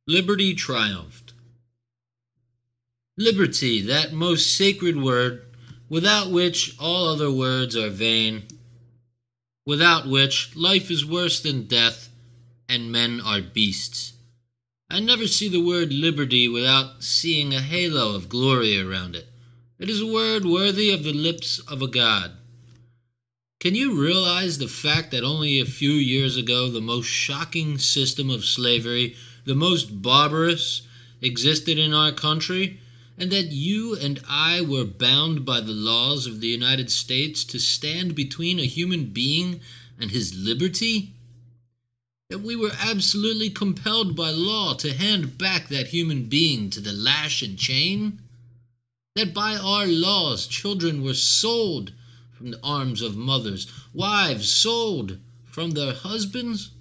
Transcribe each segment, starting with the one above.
Liberty triumphed. Liberty, that most sacred word, without which all other words are vain, without which life is worse than death and men are beasts. I never see the word liberty without seeing a halo of glory around it. It is a word worthy of the lips of a god. Can you realize the fact that only a few years ago the most shocking system of slavery, the most barbarous, existed in our country, and that you and I were bound by the laws of the United States to stand between a human being and his liberty? That we were absolutely compelled by law to hand back that human being to the lash and chain? That by our laws children were sold from the arms of mothers, wives sold from their husbands?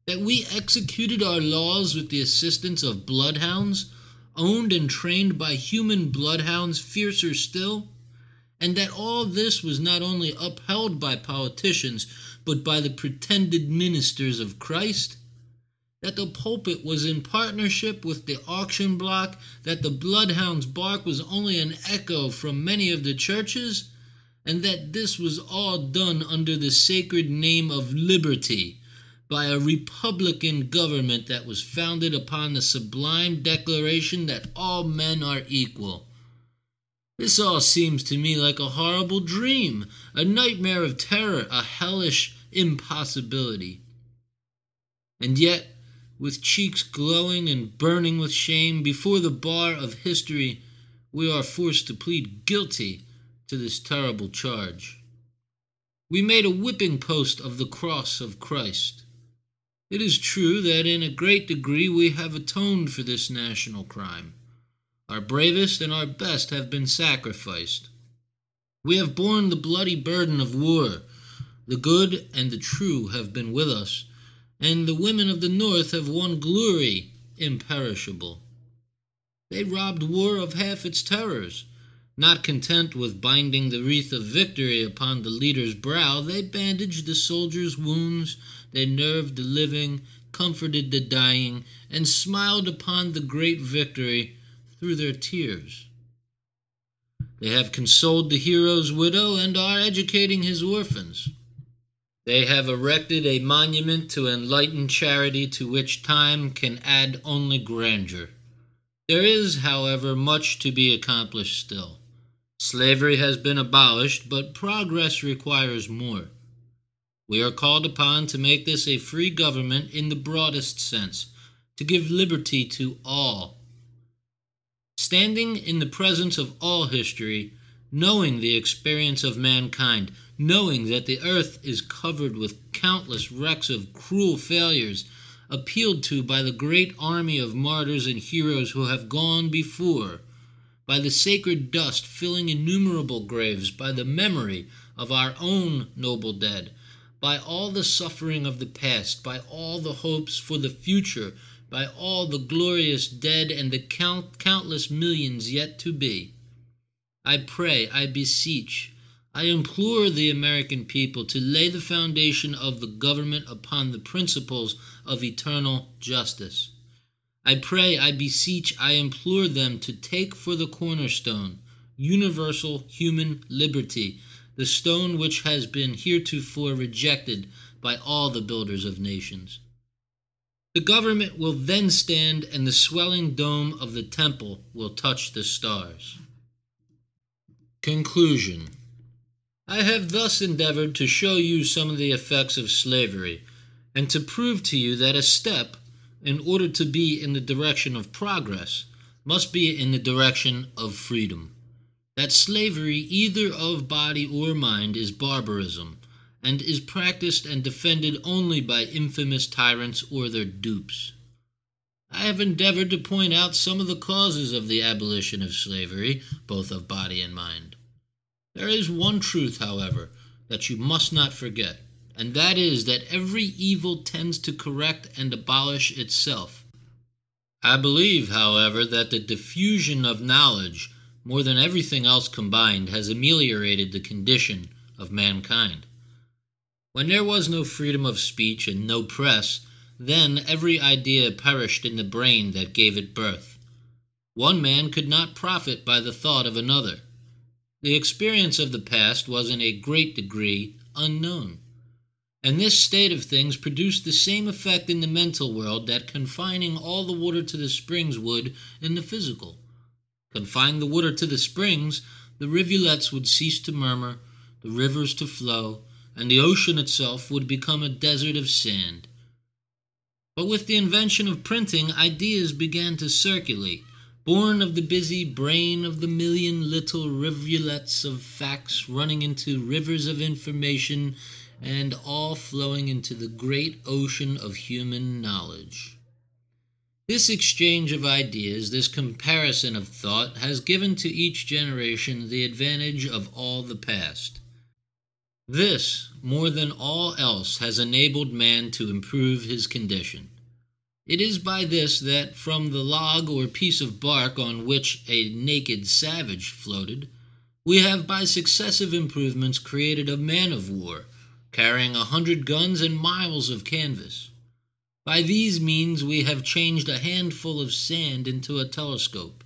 That we executed our laws with the assistance of bloodhounds, owned and trained by human bloodhounds fiercer still? And that all this was not only upheld by politicians, but by the pretended ministers of Christ? That the pulpit was in partnership with the auction block, that the bloodhound's bark was only an echo from many of the churches, and that this was all done under the sacred name of liberty, by a republican government that was founded upon the sublime declaration that all men are equal. This all seems to me like a horrible dream, a nightmare of terror, a hellish impossibility. And yet, with cheeks glowing and burning with shame, before the bar of history, we are forced to plead guilty to this terrible charge. We made a whipping post of the cross of Christ. It is true that in a great degree we have atoned for this national crime. Our bravest and our best have been sacrificed. We have borne the bloody burden of war. The good and the true have been with us, and the women of the North have won glory imperishable. They robbed war of half its terrors. Not content with binding the wreath of victory upon the leader's brow, they bandaged the soldier's wounds, they nerved the living, comforted the dying, and smiled upon the great victory through their tears. They have consoled the hero's widow and are educating his orphans. They have erected a monument to enlightened charity to which time can add only grandeur. There is, however, much to be accomplished still. Slavery has been abolished, but progress requires more. We are called upon to make this a free government in the broadest sense, to give liberty to all. Standing in the presence of all history, knowing the experience of mankind, knowing that the earth is covered with countless wrecks of cruel failures, appealed to by the great army of martyrs and heroes who have gone before, by the sacred dust filling innumerable graves, by the memory of our own noble dead, by all the suffering of the past, by all the hopes for the future, by all the glorious dead and the countless millions yet to be. I pray, I beseech, I implore the American people to lay the foundation of the government upon the principles of eternal justice. I pray, I beseech, I implore them to take for the cornerstone universal human liberty, the stone which has been heretofore rejected by all the builders of nations. The government will then stand, and the swelling dome of the temple will touch the stars. Conclusion. I have thus endeavored to show you some of the effects of slavery, and to prove to you that a step, in order to be in the direction of progress, must be in the direction of freedom. That slavery, either of body or mind, is barbarism, and is practiced and defended only by infamous tyrants or their dupes. I have endeavored to point out some of the causes of the abolition of slavery, both of body and mind. There is one truth, however, that you must not forget, and that is that every evil tends to correct and abolish itself. I believe, however, that the diffusion of knowledge, more than everything else combined, has ameliorated the condition of mankind. When there was no freedom of speech and no press, Then every idea perished in the brain that gave it birth. One man could not profit by the thought of another. The experience of the past was in a great degree unknown. And this state of things produced the same effect in the mental world that confining all the water to the springs would in the physical. Confine the water to the springs, the rivulets would cease to murmur, the rivers to flow, and the ocean itself would become a desert of sand. But with the invention of printing, ideas began to circulate, born of the busy brain of the million little rivulets of facts running into rivers of information and all flowing into the great ocean of human knowledge. This exchange of ideas, this comparison of thought, has given to each generation the advantage of all the past. This, more than all else, has enabled man to improve his condition. It is by this that from the log or piece of bark on which a naked savage floated, we have by successive improvements created a man of war, carrying 100 guns and miles of canvas. By these means we have changed a handful of sand into a telescope.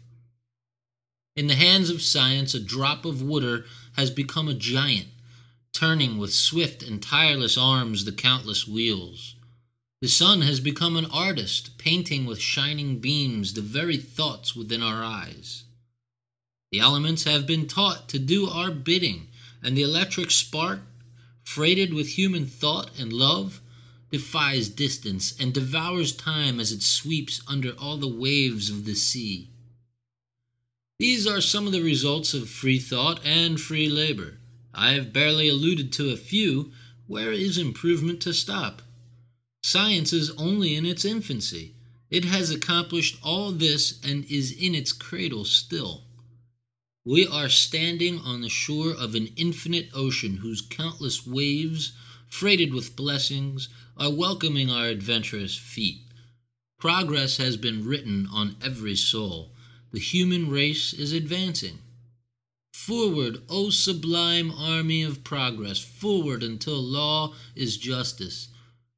In the hands of science, a drop of water has become a giant, turning with swift and tireless arms the countless wheels. The sun has become an artist, painting with shining beams the very thoughts within our eyes. The elements have been taught to do our bidding, and the electric spark, freighted with human thought and love, defies distance and devours time as it sweeps under all the waves of the sea. These are some of the results of free thought and free labor. I have barely alluded to a few. Where is improvement to stop? Science is only in its infancy. It has accomplished all this and is in its cradle still. We are standing on the shore of an infinite ocean whose countless waves, freighted with blessings, are welcoming our adventurous feet. Progress has been written on every soul. The human race is advancing. Forward, O sublime army of progress, forward until law is justice.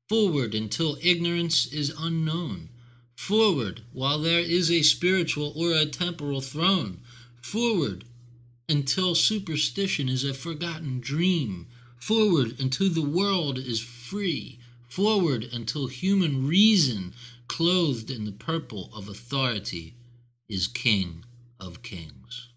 Forward until ignorance is unknown. Forward while there is a spiritual or a temporal throne. Forward until superstition is a forgotten dream. Forward until the world is free. Forward until human reason, clothed in the purple of authority, is King of Kings.